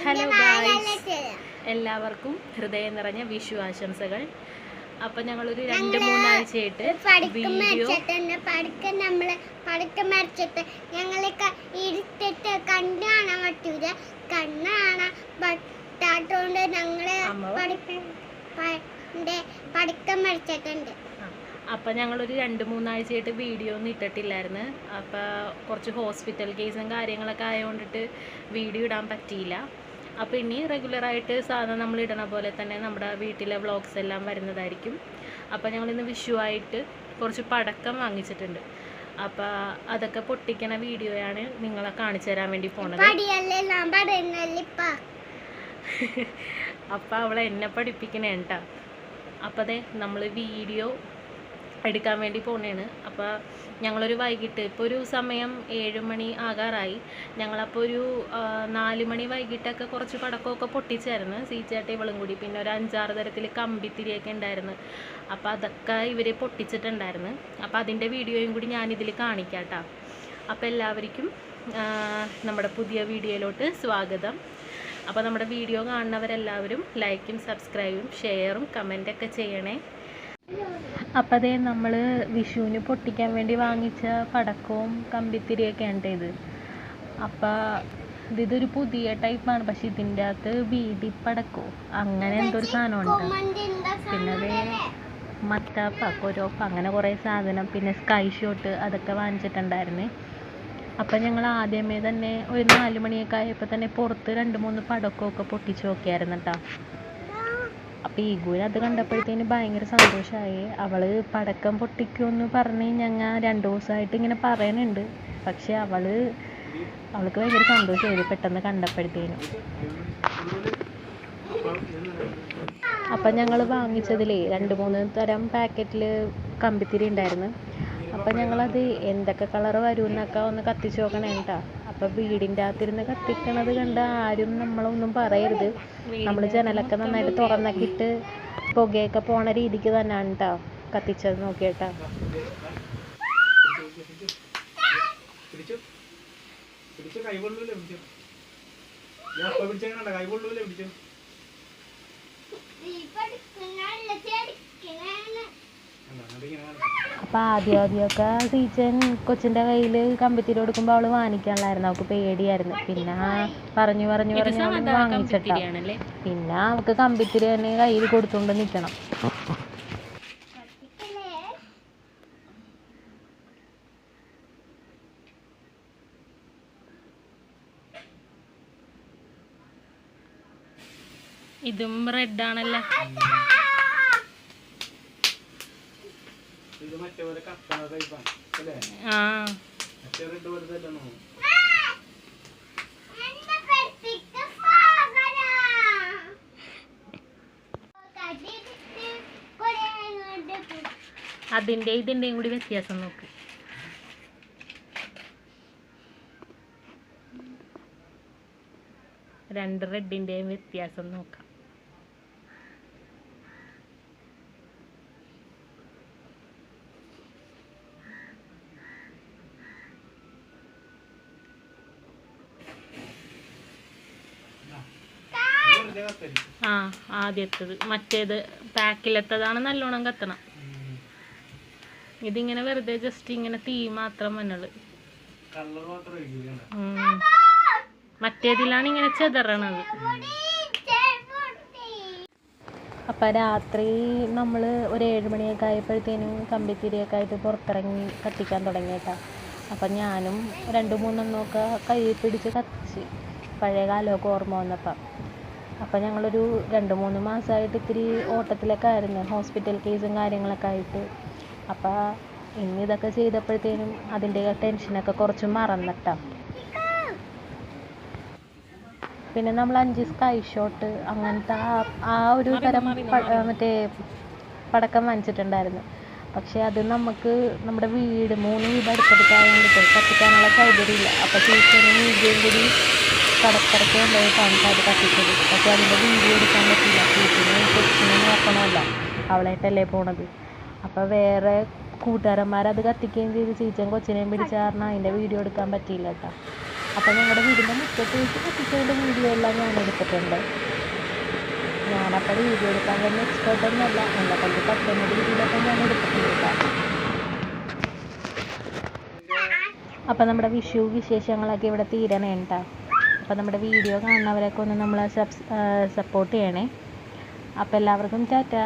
Hello guys, എല്ലാവർക്കും ഹൃദയം നിറഞ്ഞ വിഷു ആശംസകൾ. അപ്പം ഞങ്ങളൊരു 2-3 ആഴ്ചയായിട്ട് വീഡിയോ അപ്പം ഞങ്ങളൊരു 2-3 ആഴ്ചയായിട്ട് വീഡിയോ ഒന്നും ഇട്ടിട്ടില്ലായിരുന്നു. അപ്പോൾ കുറച്ച് ഹോസ്പിറ്റൽ കേസും കാര്യങ്ങളൊക്കെ ആയതുകൊണ്ടിട്ട് വീഡിയോ ഇടാൻ പറ്റിയില്ല. അപ്പോൾ ഇനി റെഗുലറായിട്ട് സാധാരണ നമ്മൾ ഇടണ പോലെ തന്നെ നമ്മുടെ വീട്ടിലെ വ്ളോഗ്സ് എല്ലാം വരുന്നതായിരിക്കും. അപ്പോൾ ഞങ്ങളിന്ന് വിഷുവായിട്ട് കുറച്ച് പടക്കം വാങ്ങിച്ചിട്ടുണ്ട്. അപ്പോൾ അതൊക്കെ പൊട്ടിക്കണ വീഡിയോയാണ് നിങ്ങളെ കാണിച്ചു തരാൻ വേണ്ടി പോണത്. അപ്പോൾ അവളെ എന്നെ പഠിപ്പിക്കണേ കേട്ടോ. അപ്പോൾ അതെ നമ്മൾ വീഡിയോ എടുക്കാൻ വേണ്ടി പോണേണ്. അപ്പോൾ ഞങ്ങളൊരു വൈകിട്ട് ഇപ്പോൾ ഒരു സമയം 7 മണി ആകാറായി. ഞങ്ങളപ്പോൾ ഒരു 4 മണി വൈകിട്ടൊക്കെ കുറച്ച് പടക്കമൊക്കെ പൊട്ടിച്ചായിരുന്നു, സീച്ചേട്ട ഇവളും കൂടി. പിന്നെ ഒരു 5-6 തരത്തിൽ കമ്പിത്തിരിയൊക്കെ ഉണ്ടായിരുന്നു. അപ്പോൾ അതൊക്കെ ഇവർ പൊട്ടിച്ചിട്ടുണ്ടായിരുന്നു. അപ്പോൾ അതിൻ്റെ വീഡിയോയും കൂടി ഞാനിതിൽ കാണിക്കാം കേട്ടോ. അപ്പോൾ എല്ലാവർക്കും നമ്മുടെ പുതിയ വീഡിയോയിലോട്ട് സ്വാഗതം. അപ്പോൾ നമ്മുടെ വീഡിയോ കാണുന്നവരെല്ലാവരും ലൈക്കും സബ്സ്ക്രൈബും ഷെയറും കമൻറ്റൊക്കെ ചെയ്യണേ. അപ്പം അതേ നമ്മൾ വിഷുവിന് പൊട്ടിക്കാൻ വേണ്ടി വാങ്ങിച്ച പടക്കവും കമ്പിത്തിരിയൊക്കെയാണ് ഇത്. അപ്പം ഇതൊരു പുതിയ ടൈപ്പാണ്. പക്ഷെ ഇതിൻ്റെ അകത്ത് ബീഡിപ്പടക്കവും അങ്ങനെ എന്തൊരു സാധനമുണ്ട്. പിന്നെ അതേ മത്താപ്പ കൊരോപ്പ അങ്ങനെ കുറേ സാധനം, പിന്നെ സ്കൈ ഷോട്ട് അതൊക്കെ വാങ്ങിച്ചിട്ടുണ്ടായിരുന്നു. അപ്പം ഞങ്ങൾ ആദ്യമേ തന്നെ ഒരു 4 മണിയൊക്കെ ആയപ്പോൾ തന്നെ പുറത്ത് 2-3 പടക്കമൊക്കെ പൊട്ടിച്ച് നോക്കിയായിരുന്നു കേട്ടോ. അപ്പോൾ ഈഗുവിന് അത് കണ്ടപ്പോഴത്തേന് ഭയങ്കര സന്തോഷമായി. അവൾ പടക്കം പൊട്ടിക്കുമെന്ന് പറഞ്ഞ് ഞങ്ങൾ 2 ദിവസമായിട്ട് ഇങ്ങനെ പറയുന്നുണ്ട്. പക്ഷെ അവൾക്ക് ഭയങ്കര സന്തോഷമായി പെട്ടെന്ന് കണ്ടപ്പോഴത്തേനും. അപ്പം ഞങ്ങൾ വാങ്ങിച്ചതിലേ 2-3 തരം പാക്കറ്റിൽ കമ്പിത്തിരി ഉണ്ടായിരുന്നു. അപ്പം ഞങ്ങളത് എന്തൊക്കെ കളർ വരുമെന്നൊക്കെ ഒന്ന് കത്തിച്ച് നോക്കണേ കേട്ടോ. അപ്പോൾ വീടിൻ്റെ അകത്തിരുന്ന് കത്തിക്കണത് കണ്ട് ആരും നമ്മളൊന്നും പറയരുത്. നമ്മൾ ജനലൊക്കെ നന്നായിട്ട് തുറന്നൊക്കെ ഇട്ട് പുകയൊക്കെ പോണ രീതിക്ക് തന്നെയാണ് കേട്ടോ കത്തിച്ചത് നോക്കിയേട്ടാ. അപ്പോൾ ആദ്യമൊക്കെ ടീച്ചൻ കൊച്ചിൻ്റെ കയ്യിൽ കമ്പിത്തിരി കൊടുക്കുമ്പോൾ അവൾ വാങ്ങിക്കാനുള്ളായിരുന്നു. അവൾക്ക് പേടിയായിരുന്നു. പിന്നെ പറഞ്ഞു വാങ്ങിച്ചിട്ടാ. പിന്നെ അവൾക്ക് കമ്പിത്തിരി തന്നെ കയ്യിൽ കൊടുത്തുകൊണ്ട് നിൽക്കണം. ഇതും റെഡാണല്ലോ. അതിൻ്റെ ഇതിൻ്റെയും കൂടി വ്യത്യാസം നോക്ക്. രണ്ട് റെഡിൻ്റെയും വ്യത്യാസം നോക്കാം. ആദ്യത്തത് മറ്റേത് പാക്കിലെത്തതാണ് നല്ലോണം കത്തണം. ഇതിങ്ങനെ വെറുതെ ജസ്റ്റ് ഇങ്ങനെ തീ മാത്രം വന്നത്. മറ്റേതിലാണ് ഇങ്ങനെ ചെതറണത്. അപ്പം രാത്രി നമ്മൾ ഒരു 7 മണിയൊക്കെ ആയപ്പോഴത്തേനും കമ്പിത്തിരിയൊക്കെ ആയിട്ട് പുറത്തിറങ്ങി കത്തിക്കാൻ തുടങ്ങിയേട്ടാ. അപ്പം ഞാനും 2-3 എണ്ണമൊക്കെ കയ്യിൽ പിടിച്ച് കത്തിച്ച് പഴയ കാലമൊക്കെ ഓർമ്മ വന്നപ്പം. അപ്പം ഞങ്ങളൊരു 2-3 മാസമായിട്ട് ഇത്തിരി ഓട്ടത്തിലൊക്കെ ആയിരുന്നു, ഹോസ്പിറ്റൽ കേസും കാര്യങ്ങളൊക്കെ ആയിട്ട്. അപ്പം ഇന്നിതൊക്കെ ചെയ്തപ്പോഴത്തേനും അതിൻ്റെ ടെൻഷനൊക്കെ കുറച്ച് മറന്നിട്ടാ. പിന്നെ നമ്മൾ 5 സ്കൈ ഷോട്ട് അങ്ങനത്തെ ആ ഒരു തരം മറ്റേ പടക്കം വാങ്ങിച്ചിട്ടുണ്ടായിരുന്നു. പക്ഷേ അത് നമുക്ക് നമ്മുടെ 3 വീട് അടുത്തടുത്തായതുകൊണ്ട് കത്തിക്കാനുള്ള സൗകര്യമില്ല. അപ്പോൾ ടീച്ചറിന് വീഡിയോയും കൂടി കടപ്പുറത്ത് കൊണ്ടുപോയിട്ടാണ് അത് കത്തിച്ചത്. പക്ഷെ അതിൻ്റെ വീഡിയോ എടുക്കാൻ പറ്റില്ല. കൊച്ചിനെ നോക്കണമല്ല, അവളായിട്ടല്ലേ പോണത്. അപ്പോൾ വേറെ കൂട്ടുകാരന്മാരത് കത്തിക്കുകയും ചെയ്ത് ചീച്ചൻ കൊച്ചിനെയും പിടിച്ച കാരണം അതിൻ്റെ വീഡിയോ എടുക്കാൻ പറ്റിയില്ല കേട്ടോ. അപ്പോൾ ഞങ്ങളുടെ വീടിൻ്റെ മുറ്റത്ത് വെച്ച് കത്തിച്ചതിൻ്റെ വീഡിയോ എല്ലാം ഞാൻ എടുത്തിട്ടുണ്ട്. ഞാനപ്പോൾ വീഡിയോ എടുക്കാൻ തന്നെ എക്സ്പേർട്ടൊന്നുമല്ല, എന്നെ കൊണ്ട് പറ്റുന്ന രീതിയിലൊക്കെ ഞാൻ എടുത്തിട്ടുണ്ട്. അപ്പോൾ നമ്മുടെ വിഷു വിശേഷങ്ങളൊക്കെ ഇവിടെ തീരണേ കേട്ടോ. അപ്പോൾ നമ്മുടെ വീഡിയോ കാണുന്നവരൊക്കെ ഒന്ന് നമ്മളെ സപ്പോർട്ട് ചെയ്യണേ. അപ്പോൾ എല്ലാവർക്കും ടാറ്റാ.